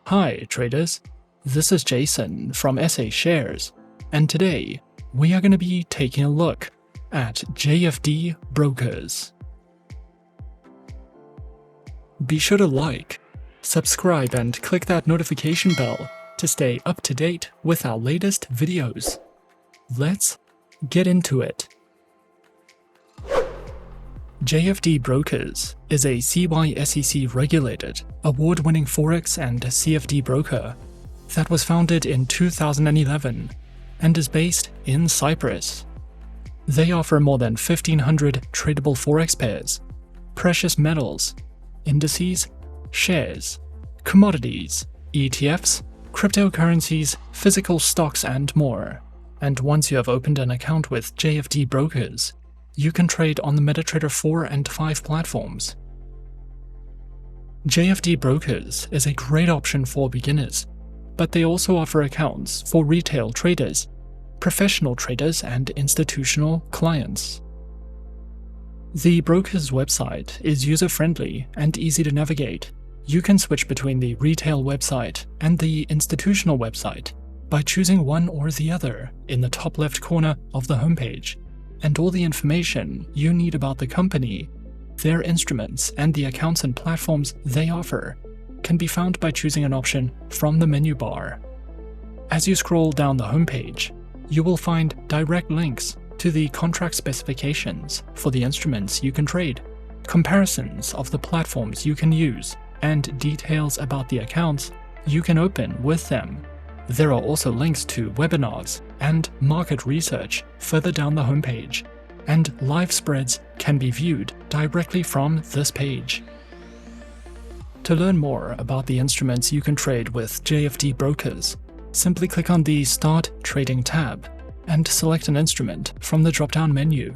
Hi traders, this is Jason from SA Shares, and today we are going to be taking a look at JFD Brokers. Be sure to like, subscribe and click that notification bell to stay up to date with our latest videos. Let's get into it. JFD Brokers is a CySEC-regulated, award-winning Forex and CFD broker that was founded in 2011 and is based in Cyprus. They offer more than 1,500 tradable Forex pairs, precious metals, indices, shares, commodities, ETFs, cryptocurrencies, physical stocks, and more. And once you have opened an account with JFD Brokers, you can trade on the MetaTrader 4 and 5 platforms. JFD Brokers is a great option for beginners, but they also offer accounts for retail traders, professional traders, and institutional clients. The broker's website is user-friendly and easy to navigate. You can switch between the retail website and the institutional website by choosing one or the other in the top left corner of the homepage. And all the information you need about the company, their instruments, and the accounts and platforms they offer can be found by choosing an option from the menu bar. As you scroll down the homepage, you will find direct links to the contract specifications for the instruments you can trade, comparisons of the platforms you can use, and details about the accounts you can open with them. There are also links to webinars and market research further down the homepage, and live spreads can be viewed directly from this page. To learn more about the instruments you can trade with JFD Brokers, simply click on the Start Trading tab and select an instrument from the drop-down menu.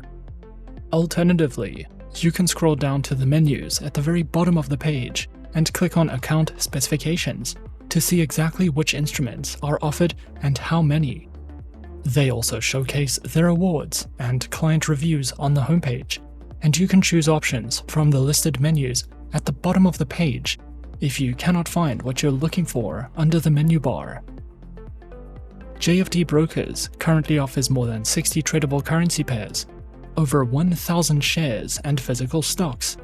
Alternatively, you can scroll down to the menus at the very bottom of the page and click on Account Specifications to see exactly which instruments are offered and how many. They also showcase their awards and client reviews on the homepage, and you can choose options from the listed menus at the bottom of the page if you cannot find what you're looking for under the menu bar. JFD Brokers currently offers more than 60 tradable currency pairs, over 1,000 shares and physical stocks,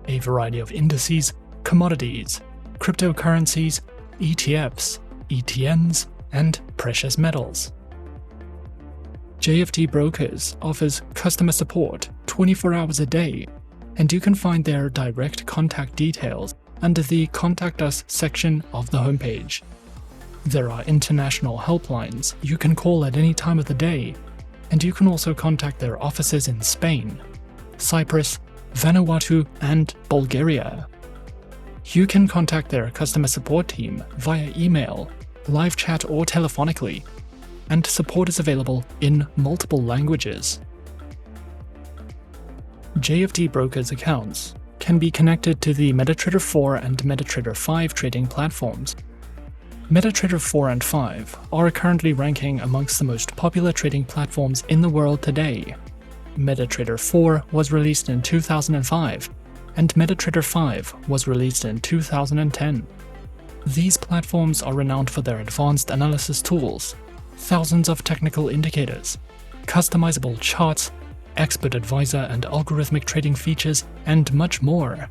a variety of indices, commodities, cryptocurrencies, ETFs, ETNs, and precious metals. JFD Brokers offers customer support 24 hours a day, and you can find their direct contact details under the Contact Us section of the homepage. There are international helplines you can call at any time of the day, and you can also contact their offices in Spain, Cyprus, Vanuatu, and Bulgaria. You can contact their customer support team via email, live chat, or telephonically, and support is available in multiple languages. JFD Brokers accounts can be connected to the MetaTrader 4 and MetaTrader 5 trading platforms. MetaTrader 4 and 5 are currently ranking amongst the most popular trading platforms in the world today. MetaTrader 4 was released in 2005, and MetaTrader 5 was released in 2010. These platforms are renowned for their advanced analysis tools, thousands of technical indicators, customizable charts, expert advisor and algorithmic trading features, and much more.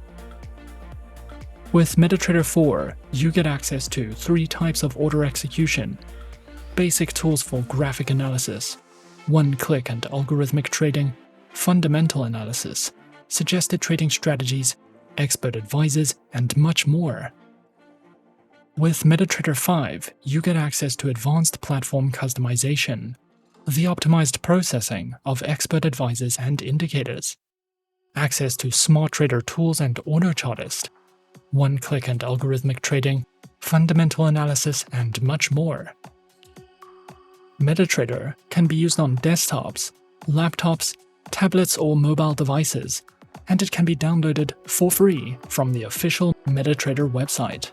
With MetaTrader 4, you get access to 3 types of order execution, basic tools for graphic analysis, one-click and algorithmic trading, fundamental analysis, suggested trading strategies, expert advisors, and much more. With MetaTrader 5, you get access to advanced platform customization, the optimized processing of expert advisors and indicators, access to smart trader tools and order chartist, one-click and algorithmic trading, fundamental analysis, and much more. MetaTrader can be used on desktops, laptops, tablets, or mobile devices, and it can be downloaded for free from the official MetaTrader website.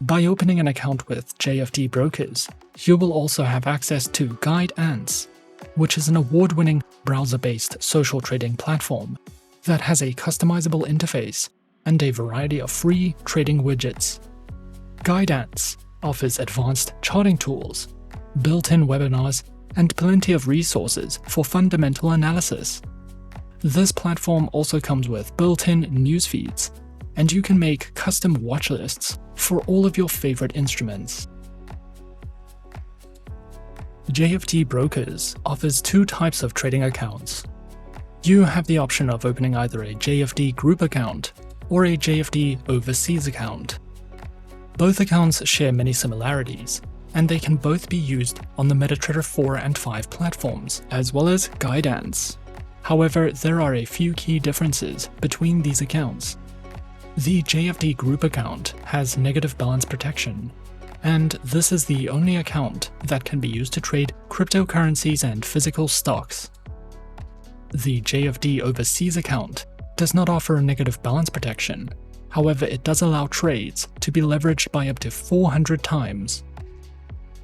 By opening an account with JFD Brokers, you will also have access to Guide Ants, which is an award-winning browser-based social trading platform that has a customizable interface and a variety of free trading widgets. Guidance offers advanced charting tools, built-in webinars, and plenty of resources for fundamental analysis. This platform also comes with built-in news feeds, and you can make custom watch lists for all of your favorite instruments. JFD Brokers offers two types of trading accounts. You have the option of opening either a JFD Group account or a JFD Overseas account. Both accounts share many similarities, and they can both be used on the MetaTrader 4 and 5 platforms, as well as Guidance. However, there are a few key differences between these accounts. The JFD Group account has negative balance protection, and this is the only account that can be used to trade cryptocurrencies and physical stocks. The JFD Overseas account does not offer negative balance protection. However, it does allow trades to be leveraged by up to 400 times.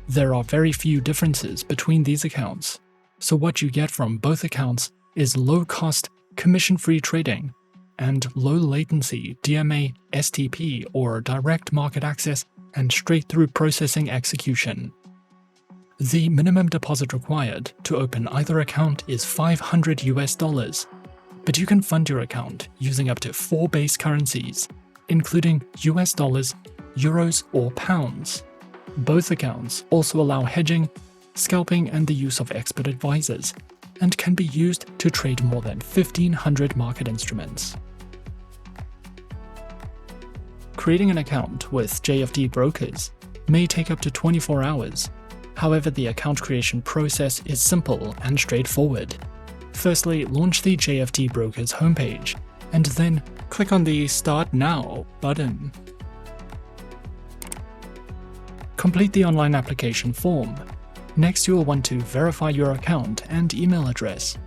There are very few differences between these accounts, so what you get from both accounts is low-cost, commission-free trading and low-latency DMA, STP or direct market access and straight-through processing execution. The minimum deposit required to open either account is $500, but you can fund your account using up to 4 base currencies, including US dollars, euros, or pounds. Both accounts also allow hedging, scalping, and the use of expert advisors, and can be used to trade more than 1,500 market instruments. Creating an account with JFD Brokers may take up to 24 hours. However, the account creation process is simple and straightforward. Firstly, launch the JFD Brokers homepage, and then click on the Start Now button. Complete the online application form. Next, you will want to verify your account and email address.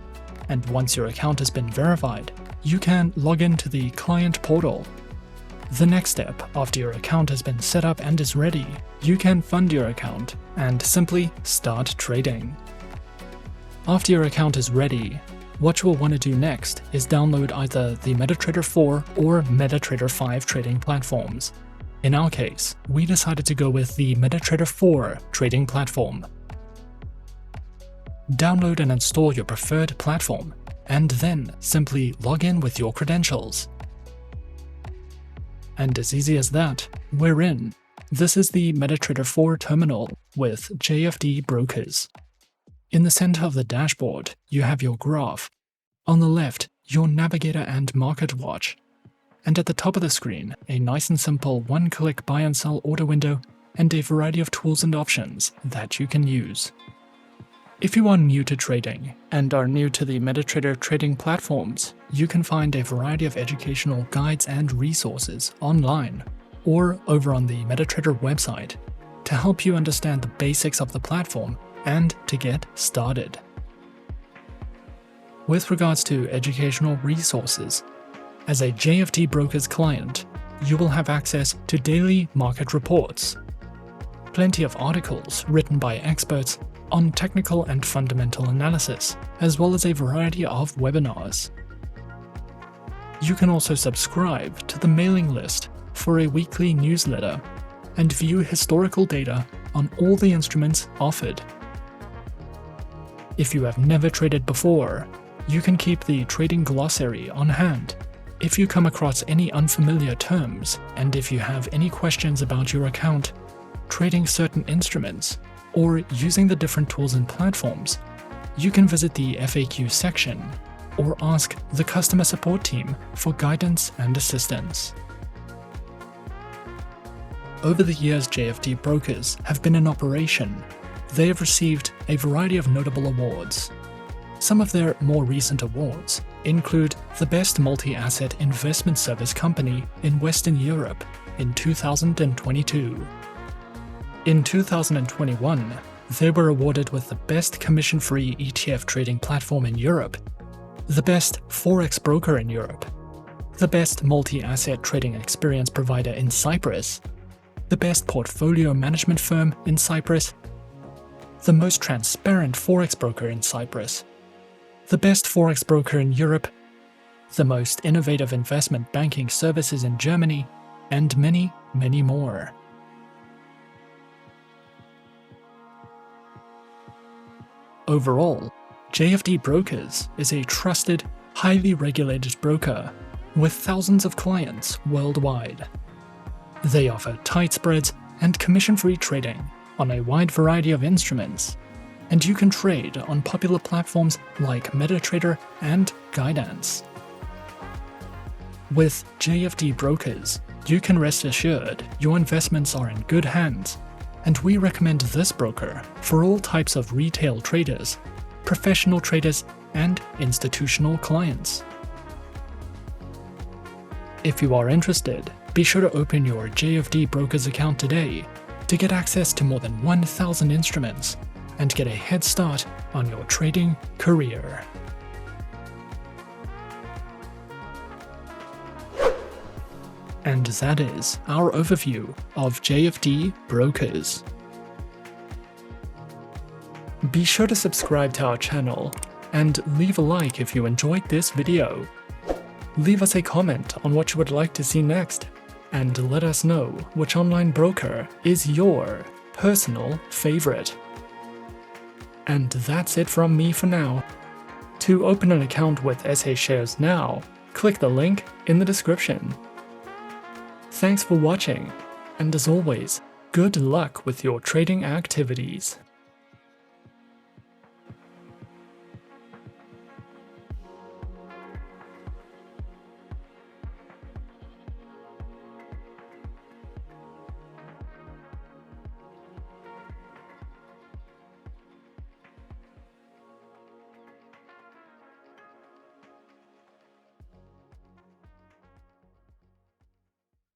And once your account has been verified, you can log into the client portal. The next step, after your account has been set up and is ready, you can fund your account and simply start trading. After your account is ready, what you will want to do next is download either the MetaTrader 4 or MetaTrader 5 trading platforms. In our case, we decided to go with the MetaTrader 4 trading platform. Download and install your preferred platform, and then simply log in with your credentials. And as easy as that, we're in. This is the MetaTrader 4 terminal with JFD Brokers. In the center of the dashboard, you have your graph. On the left, your navigator and market watch. And at the top of the screen, a nice and simple one-click buy and sell order window and a variety of tools and options that you can use. If you are new to trading and are new to the MetaTrader trading platforms, you can find a variety of educational guides and resources online or over on the MetaTrader website to help you understand the basics of the platform and to get started. With regards to educational resources, as a JFD Brokers client, you will have access to daily market reports, plenty of articles written by experts on technical and fundamental analysis, as well as a variety of webinars. You can also subscribe to the mailing list for a weekly newsletter and view historical data on all the instruments offered. If you have never traded before, you can keep the trading glossary on hand if you come across any unfamiliar terms, and if you have any questions about your account, trading certain instruments, or using the different tools and platforms, you can visit the FAQ section or ask the customer support team for guidance and assistance. Over the years JFD Brokers have been in operation, they have received a variety of notable awards. Some of their more recent awards include the Best Multi-Asset Investment Service Company in Western Europe in 2022. In 2021, they were awarded with the Best Commission-Free ETF Trading Platform in Europe, the Best Forex Broker in Europe, the Best Multi-Asset Trading Experience Provider in Cyprus, the Best Portfolio Management Firm in Cyprus, the Most Transparent Forex Broker in Cyprus, the Best Forex Broker in Europe, the Most Innovative Investment Banking Services in Germany, and many, many more. Overall, JFD Brokers is a trusted, highly regulated broker with thousands of clients worldwide. They offer tight spreads and commission-free trading on a wide variety of instruments, and you can trade on popular platforms like MetaTrader and Guidance. With JFD Brokers, you can rest assured your investments are in good hands, and we recommend this broker for all types of retail traders, professional traders, and institutional clients. If you are interested, be sure to open your JFD Brokers account today to get access to more than 1,000 instruments and get a head start on your trading career. And that is our overview of JFD Brokers. Be sure to subscribe to our channel and leave a like if you enjoyed this video. Leave us a comment on what you would like to see next, and let us know which online broker is your personal favorite. And that's it from me for now. To open an account with SA Shares now, click the link in the description. Thanks for watching, and as always, good luck with your trading activities.